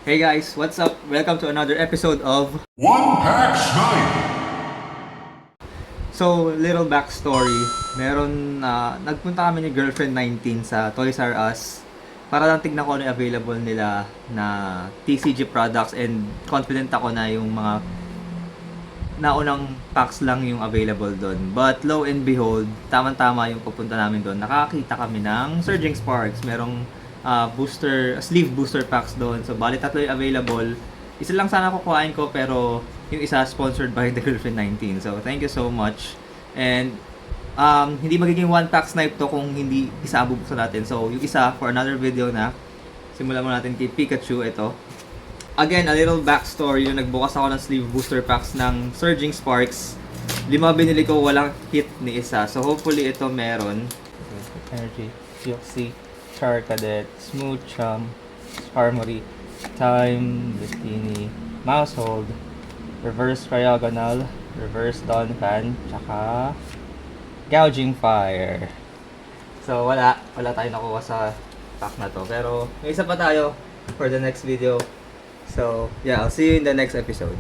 Hey guys, what's up? Welcome to another episode of One Pack Snipe! So, little backstory. Nagpunta kami ni Girlfriend 19 sa Toys R Us para lang tignan ko ano yung available nila na TCG products, and confident ako na yung mga naunang packs lang yung available doon. But lo and behold, tama-tama yung pupunta namin doon. Nakakita kami ng Surging Sparks. Merong sleeve booster packs doon. So, bali tatlo yung available. Isa lang sana kukuhain ko, pero yung isa sponsored by the Girlfriend 19. So, thank you so much. And hindi magiging one pack snipe to kung hindi isa ang bubuksan natin. So, yung isa for another video na. Simulan mo natin kay Pikachu. Ito. Again, a little backstory. Yung nagbukas ako ng sleeve booster packs ng Surging Sparks. 5 binili ko, walang hit ni isa. So, hopefully ito meron. Energy, Deoxy, Char Cadet, Smooth Chum, Harmony, Time, Destiny, Mousehold, Reverse Cryogonal, Reverse Donphan, tsaka Gouging Fire. So, wala tayong nakuha sa pack na to. Pero, may isa pa tayo for the next video. So, yeah, I'll see you in the next episode.